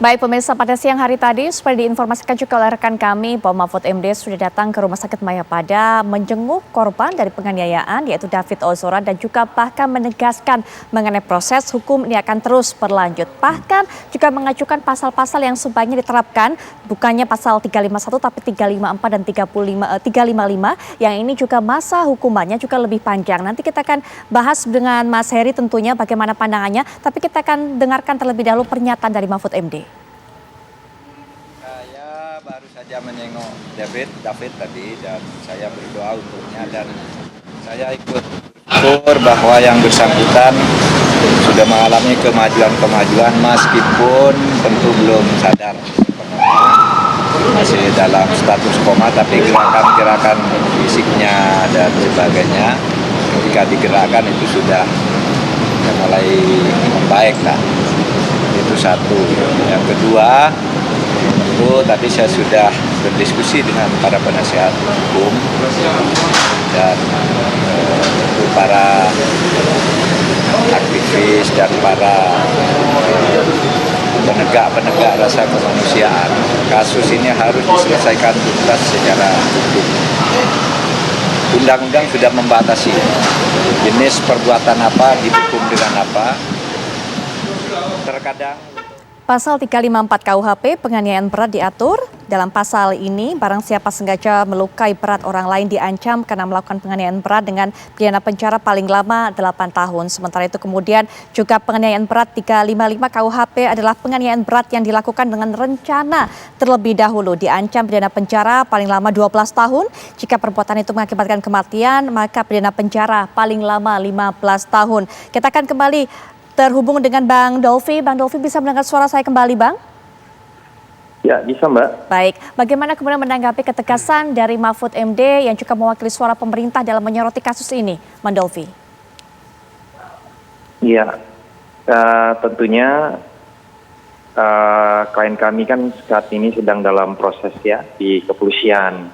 Baik pemirsa, pada siang hari tadi seperti diinformasikan juga oleh rekan kami bahwa Mahfud MD sudah datang ke Rumah Sakit Mayapada menjenguk korban dari penganiayaan yaitu David Ozora dan juga bahkan menegaskan mengenai proses hukum ini akan terus berlanjut. Bahkan juga mengajukan pasal-pasal yang sebaiknya diterapkan bukannya pasal 351 tapi 354 dan 355 yang ini juga masa hukumannya juga lebih panjang. Nanti kita akan bahas dengan Mas Heri tentunya bagaimana pandangannya, tapi kita akan dengarkan terlebih dahulu pernyataan dari Mahfud MD. Baru saja menengok David tadi dan saya berdoa untuknya dan saya ikut bersyukur bahwa yang bersangkutan sudah mengalami kemajuan meskipun tentu belum sadar masih dalam status koma, tapi gerakan-gerakan fisiknya dan sebagainya ketika digerakkan itu sudah mulai membaik lah. Itu satu. Yang kedua, tadi saya sudah berdiskusi dengan para penasihat hukum dan para aktivis dan para penegak rasa kemanusiaan. Kasus ini harus diselesaikan tuntas secara hukum. Undang-undang sudah membatasi jenis perbuatan apa, dihukum dengan apa. Terkadang Pasal 354 KUHP penganiayaan berat diatur. Dalam pasal ini, barang siapa sengaja melukai berat orang lain diancam karena melakukan penganiayaan berat dengan pidana penjara paling lama 8 tahun. Sementara itu kemudian juga penganiayaan berat 355 KUHP adalah penganiayaan berat yang dilakukan dengan rencana terlebih dahulu. Diancam pidana penjara paling lama 12 tahun. Jika perbuatan itu mengakibatkan kematian, maka pidana penjara paling lama 15 tahun. Kita akan kembali terhubung dengan Bang Dolfi. Bang Dolfi bisa mendengar suara saya kembali, Bang? Ya, bisa Mbak. Baik, bagaimana kemudian menanggapi ketegasan dari Mahfud MD yang juga mewakili suara pemerintah dalam menyoroti kasus ini, Bang Dolfi? Iya, tentunya klien kami kan saat ini sedang dalam proses ya di kepolisian,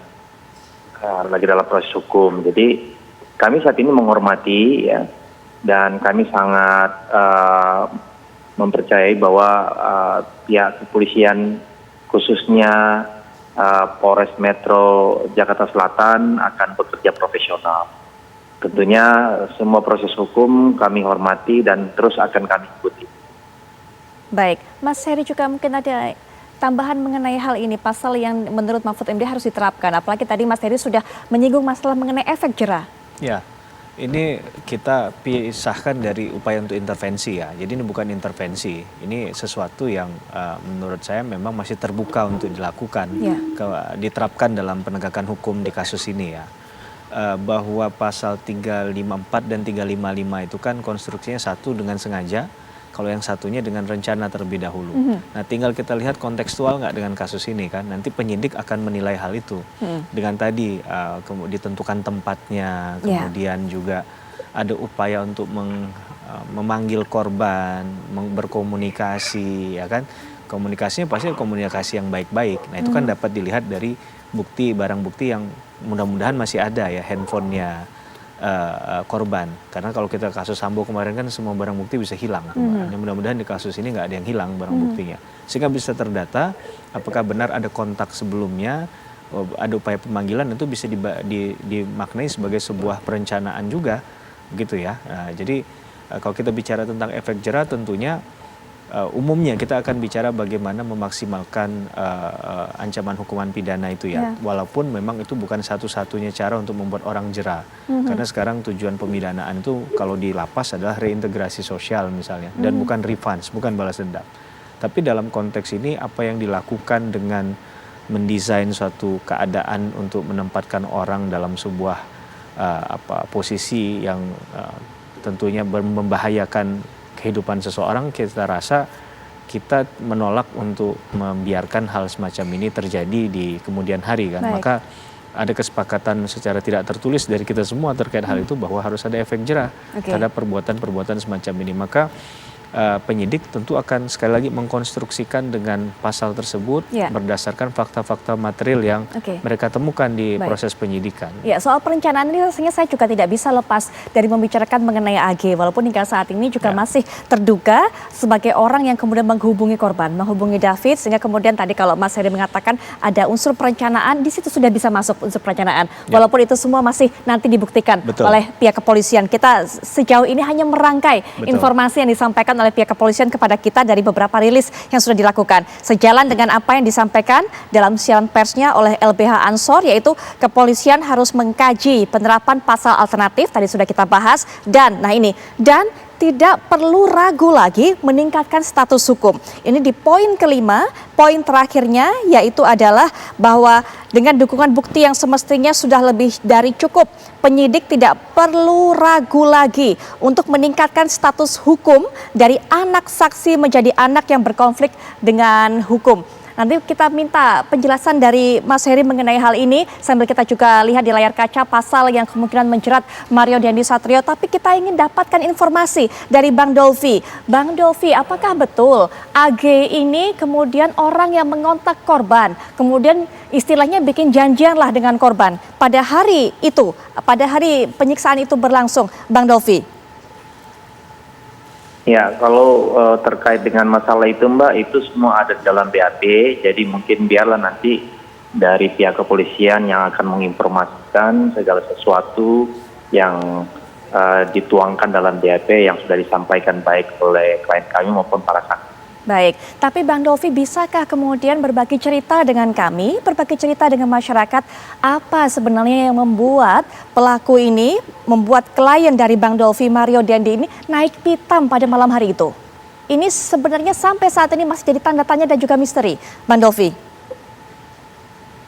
lagi dalam proses hukum. Jadi kami saat ini menghormati ya. Dan kami sangat mempercayai bahwa pihak kepolisian khususnya Polres Metro Jakarta Selatan akan bekerja profesional. Tentunya semua proses hukum kami hormati dan terus akan kami ikuti. Baik, Mas Heri juga mungkin ada tambahan mengenai hal ini, pasal yang menurut Mahfud MD harus diterapkan. Apalagi tadi Mas Heri sudah menyinggung masalah mengenai efek jera. Ya. Ini kita pisahkan dari upaya untuk intervensi ya. Jadi ini bukan intervensi, ini sesuatu yang menurut saya memang masih terbuka untuk dilakukan, diterapkan dalam penegakan hukum di kasus ini ya. Bahwa pasal 354 dan 355 itu kan konstruksinya satu dengan sengaja, kalau yang satunya dengan rencana terlebih dahulu. Nah tinggal kita lihat kontekstual nggak dengan kasus ini kan, nanti penyidik akan menilai hal itu. Dengan tadi ditentukan tempatnya, kemudian juga ada upaya untuk memanggil korban, berkomunikasi, ya kan. Komunikasinya pasti komunikasi yang baik-baik. Nah itu kan dapat dilihat dari barang bukti yang mudah-mudahan masih ada ya, handphonenya korban, karena kalau kita kasus Sambo kemarin kan semua barang bukti bisa hilang. Mudah-mudahan di kasus ini nggak ada yang hilang barang buktinya, sehingga bisa terdata apakah benar ada kontak sebelumnya, ada upaya pemanggilan, itu bisa dimaknai sebagai sebuah perencanaan juga, gitu ya. Jadi kalau kita bicara tentang efek jera, tentunya umumnya kita akan bicara bagaimana memaksimalkan ancaman hukuman pidana itu ya. Walaupun memang itu bukan satu-satunya cara untuk membuat orang jera. Karena sekarang tujuan pemidanaan itu kalau di lapas adalah reintegrasi sosial misalnya. Dan bukan revenge, bukan balas dendam. Tapi dalam konteks ini apa yang dilakukan dengan mendesain suatu keadaan untuk menempatkan orang dalam sebuah posisi yang tentunya membahayakan kehidupan seseorang, kita rasa kita menolak untuk membiarkan hal semacam ini terjadi di kemudian hari kan. Maka ada kesepakatan secara tidak tertulis dari kita semua terkait hal itu bahwa harus ada efek jera terhadap perbuatan-perbuatan semacam ini. Maka penyidik tentu akan sekali lagi mengkonstruksikan dengan pasal tersebut berdasarkan fakta-fakta material yang mereka temukan di proses penyidikan. Ya, soal perencanaan ini rasanya saya juga tidak bisa lepas dari membicarakan mengenai AG, walaupun hingga saat ini juga masih terduga sebagai orang yang kemudian menghubungi korban, menghubungi David, sehingga kemudian tadi kalau Mas Heri mengatakan ada unsur perencanaan, di situ sudah bisa masuk unsur perencanaan. Walaupun itu semua masih nanti dibuktikan oleh pihak kepolisian. Kita sejauh ini hanya merangkai informasi yang disampaikan oleh pihak kepolisian kepada kita dari beberapa rilis yang sudah dilakukan. Sejalan dengan apa yang disampaikan dalam siaran persnya oleh LBH Ansor, yaitu kepolisian harus mengkaji penerapan pasal alternatif, tadi sudah kita bahas, dan tidak perlu ragu lagi meningkatkan status hukum. Ini di poin kelima, poin terakhirnya yaitu adalah bahwa dengan dukungan bukti yang semestinya sudah lebih dari cukup, penyidik tidak perlu ragu lagi untuk meningkatkan status hukum dari anak saksi menjadi anak yang berkonflik dengan hukum. Nanti kita minta penjelasan dari Mas Heri mengenai hal ini, sambil kita juga lihat di layar kaca pasal yang kemungkinan menjerat Mario Dandi Satrio. Tapi kita ingin dapatkan informasi dari Bang Dolvi. Bang Dolvi, apakah betul AG ini kemudian orang yang mengontak korban, kemudian istilahnya bikin janjian lah dengan korban pada hari itu, pada hari penyiksaan itu berlangsung, Bang Dolvi? Ya, kalau terkait dengan masalah itu Mbak, itu semua ada dalam BAP, jadi mungkin biarlah nanti dari pihak kepolisian yang akan menginformasikan segala sesuatu yang dituangkan dalam BAP yang sudah disampaikan baik oleh klien kami maupun para saksi. Baik, tapi Bang Dolvi bisakah kemudian berbagi cerita dengan kami, berbagi cerita dengan masyarakat, apa sebenarnya yang membuat pelaku ini, membuat klien dari Bang Dolvi, Mario Dandi ini naik pitam pada malam hari itu? Ini sebenarnya sampai saat ini masih jadi tanda tanya dan juga misteri, Bang Dolvi.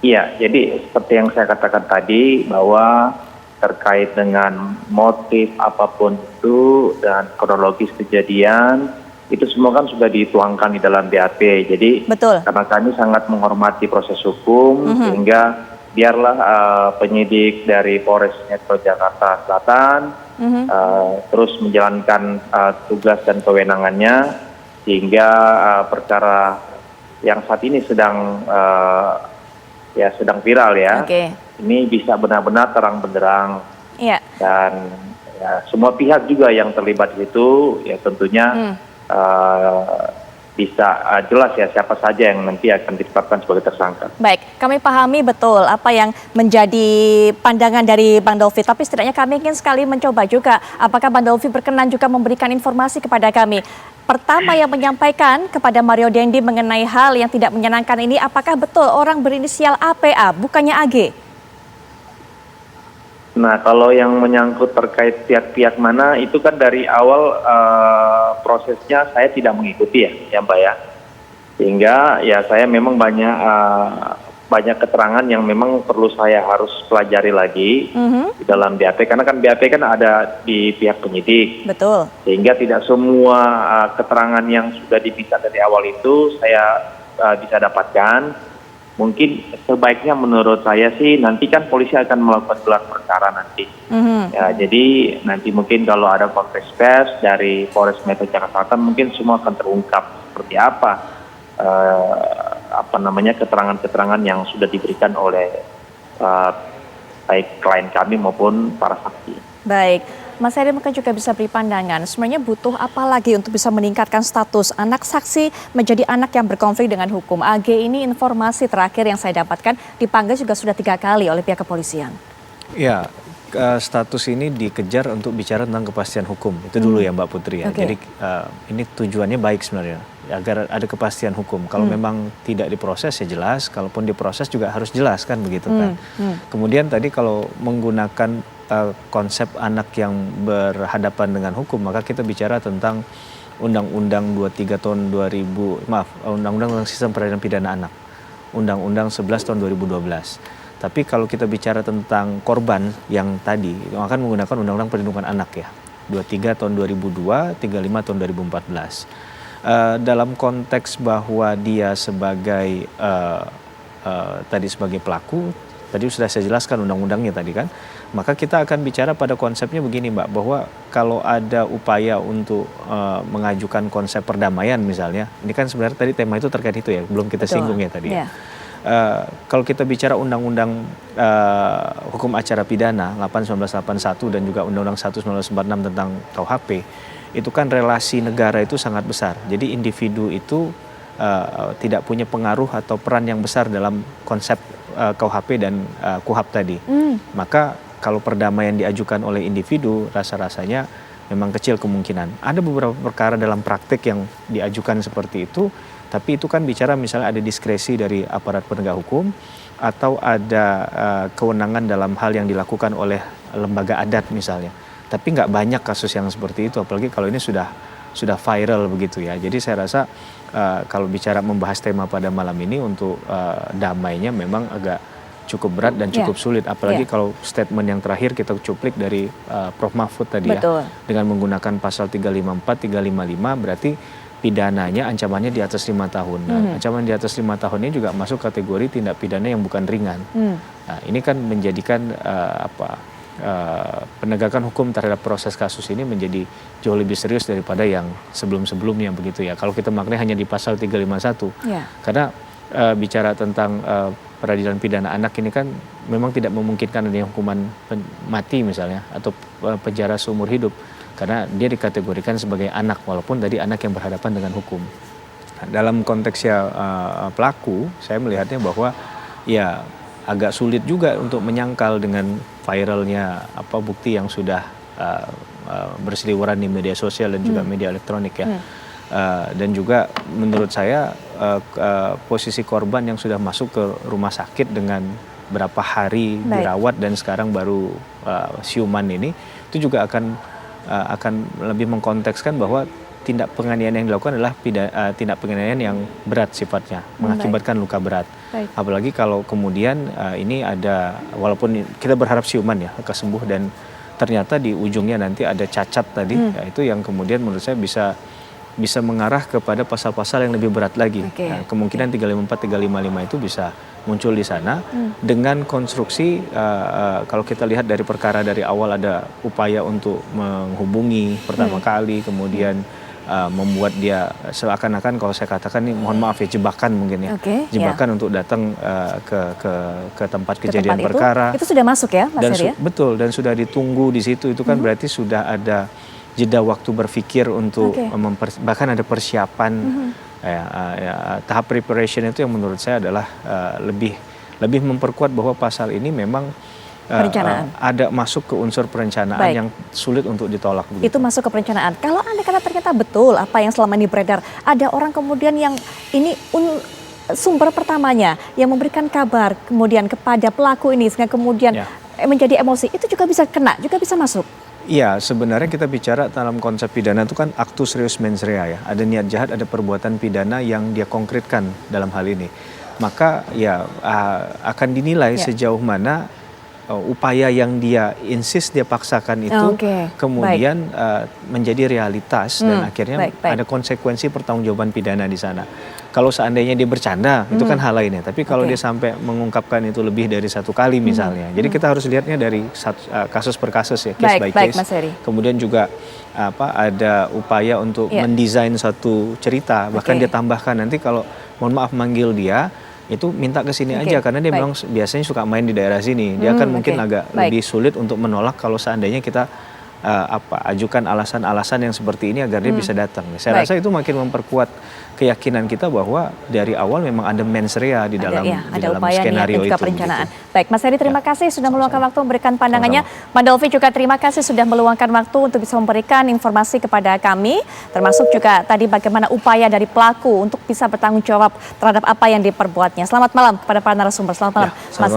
Iya, jadi seperti yang saya katakan tadi bahwa terkait dengan motif apapun itu dan kronologis kejadian, itu semua kan sudah dituangkan di dalam BAP. Jadi karena kami sangat menghormati proses hukum, sehingga biarlah penyidik dari Polres Metro Jakarta Selatan terus menjalankan tugas dan kewenangannya, sehingga perkara yang saat ini sedang viral ya, ini bisa benar-benar terang benderang, dan semua pihak juga yang terlibat di situ ya tentunya bisa jelas ya siapa saja yang nanti akan ditetapkan sebagai tersangka. Baik, kami pahami betul apa yang menjadi pandangan dari Bang Dolvi, tapi setidaknya kami ingin sekali mencoba juga apakah Bang Dolvi berkenan juga memberikan informasi kepada kami. Pertama yang menyampaikan kepada Mario Dandi mengenai hal yang tidak menyenangkan ini, apakah betul orang berinisial APA bukannya AG? Nah, kalau yang menyangkut terkait pihak-pihak mana, itu kan dari awal prosesnya saya tidak mengikuti ya Mbak ya. Sehingga ya saya memang banyak keterangan yang memang perlu saya harus pelajari lagi di dalam BAP. Karena kan BAP kan ada di pihak penyidik. Betul. Sehingga tidak semua keterangan yang sudah diminta dari awal itu saya bisa dapatkan. Mungkin sebaiknya menurut saya sih nanti kan polisi akan melakukan gelar perkara nanti. Ya, jadi nanti mungkin kalau ada konferensi pers dari Polres Metro Jakarta Selatan mungkin semua akan terungkap seperti apa keterangan-keterangan yang sudah diberikan oleh baik klien kami maupun para saksi. Baik. Mas Heri mungkin juga bisa beri pandangan, sebenarnya butuh apa lagi untuk bisa meningkatkan status anak saksi menjadi anak yang berkonflik dengan hukum. AG ini informasi terakhir yang saya dapatkan dipanggil juga sudah 3 kali oleh pihak kepolisian. Ya, status ini dikejar untuk bicara tentang kepastian hukum. Itu dulu ya Mbak Putri ya. Jadi ini tujuannya baik sebenarnya, agar ada kepastian hukum. Kalau memang tidak diproses ya jelas, kalaupun diproses juga harus jelas kan begitu kan. Kemudian tadi kalau menggunakan konsep anak yang berhadapan dengan hukum, maka kita bicara tentang Undang-Undang 23 tahun 2000, Undang-Undang tentang Sistem Peradilan Pidana Anak, Undang-Undang 11 tahun 2012. Tapi kalau kita bicara tentang korban yang tadi, akan menggunakan Undang-Undang Perlindungan Anak ya, 23 tahun 2002, 35 tahun 2014. Dalam konteks bahwa dia sebagai tadi sebagai pelaku, tadi sudah saya jelaskan undang-undangnya tadi kan. Maka kita akan bicara pada konsepnya begini Mbak, bahwa kalau ada upaya untuk mengajukan konsep perdamaian misalnya, ini kan sebenarnya tadi tema itu terkait itu ya, belum kita singgung ya tadi ya. Kalau kita bicara undang-undang hukum acara pidana 8/1981 dan juga undang-undang 1/1946 tentang KUHP, itu kan relasi negara itu sangat besar. Jadi individu itu tidak punya pengaruh atau peran yang besar dalam konsep KUHP dan KUHAP tadi. Maka kalau perdamaian diajukan oleh individu, rasa-rasanya memang kecil kemungkinan. Ada beberapa perkara dalam praktik yang diajukan seperti itu, tapi itu kan bicara misalnya ada diskresi dari aparat penegak hukum, atau ada kewenangan dalam hal yang dilakukan oleh lembaga adat misalnya. Tapi nggak banyak kasus yang seperti itu, apalagi kalau ini sudah viral begitu ya. Jadi saya rasa kalau bicara membahas tema pada malam ini untuk damainya memang agak cukup berat dan cukup sulit, apalagi kalau statement yang terakhir kita cuplik dari Prof. Mahfud tadi ya, dengan menggunakan pasal 354, 355 berarti pidananya ancamannya di atas 5 tahun. Nah, ancaman di atas 5 tahun ini juga masuk kategori tindak pidana yang bukan ringan. Nah, ini kan menjadikan penegakan hukum terhadap proses kasus ini menjadi jauh lebih serius daripada yang sebelum-sebelumnya begitu ya. Kalau kita maknanya hanya di pasal 351, karena bicara tentang peradilan pidana anak ini kan memang tidak memungkinkan adanya hukuman mati misalnya atau penjara seumur hidup, karena dia dikategorikan sebagai anak walaupun tadi anak yang berhadapan dengan hukum. Nah, dalam konteksnya pelaku, saya melihatnya bahwa ya agak sulit juga untuk menyangkal dengan viralnya bukti yang sudah berseliweran di media sosial dan juga media elektronik ya. Dan juga menurut saya posisi korban yang sudah masuk ke rumah sakit dengan berapa hari dirawat dan sekarang baru siuman ini, itu juga akan lebih mengkontekskan bahwa tindak penganiayaan yang dilakukan adalah tindak penganiayaan yang berat sifatnya, mengakibatkan luka berat. Apalagi kalau kemudian ini ada, walaupun kita berharap siuman ya, lekas sembuh, dan ternyata di ujungnya nanti ada cacat tadi, ya itu yang kemudian menurut saya bisa mengarah kepada pasal-pasal yang lebih berat lagi. Nah, kemungkinan 354, 355 itu bisa muncul di sana dengan konstruksi kalau kita lihat dari perkara dari awal ada upaya untuk menghubungi pertama kali, kemudian membuat dia seakan-akan, kalau saya katakan ini mohon maaf ya, jebakan mungkin ya, jebakan untuk datang ke tempat kejadian perkara. Itu sudah masuk ya, Mas Heri ya? Betul, dan sudah ditunggu di situ, itu kan berarti sudah ada jeda waktu berpikir untuk bahkan ada persiapan, tahap preparation itu yang menurut saya adalah lebih memperkuat bahwa pasal ini memang ada masuk ke unsur perencanaan yang sulit untuk ditolak. Begitu. Itu masuk ke perencanaan. Kalau Anda kata ternyata betul apa yang selama ini beredar, ada orang kemudian yang ini sumber pertamanya yang memberikan kabar kemudian kepada pelaku ini sehingga kemudian menjadi emosi, itu juga bisa kena, juga bisa masuk. Iya, sebenarnya kita bicara dalam konsep pidana itu kan actus reus mens rea ya. Ada niat jahat, ada perbuatan pidana yang dia konkretkan dalam hal ini. Maka ya akan dinilai sejauh mana upaya yang dia insist, dia paksakan itu kemudian menjadi realitas dan akhirnya ada konsekuensi pertanggungjawaban pidana di sana. Kalau seandainya dia bercanda, itu kan hal lainnya. Tapi kalau dia sampai mengungkapkan itu lebih dari satu kali misalnya. Jadi kita harus lihatnya dari kasus per kasus ya, case by case. Kemudian juga ada upaya untuk mendesain satu cerita. Bahkan dia tambahkan nanti kalau mohon maaf manggil dia, itu minta ke sini aja karena dia memang biasanya suka main di daerah sini. Dia akan mungkin agak lebih sulit untuk menolak kalau seandainya kita ajukan alasan-alasan yang seperti ini agar dia bisa datang. Saya rasa itu makin memperkuat keyakinan kita bahwa dari awal memang ada mens rea di dalam skenario itu. Perencanaan. Baik, Mas Heri, terima kasih sudah meluangkan waktu memberikan pandangannya. Mbak Dolvi juga terima kasih sudah meluangkan waktu untuk bisa memberikan informasi kepada kami, termasuk juga tadi bagaimana upaya dari pelaku untuk bisa bertanggung jawab terhadap apa yang diperbuatnya. Selamat malam kepada para narasumber. Selamat malam, Mas Heri.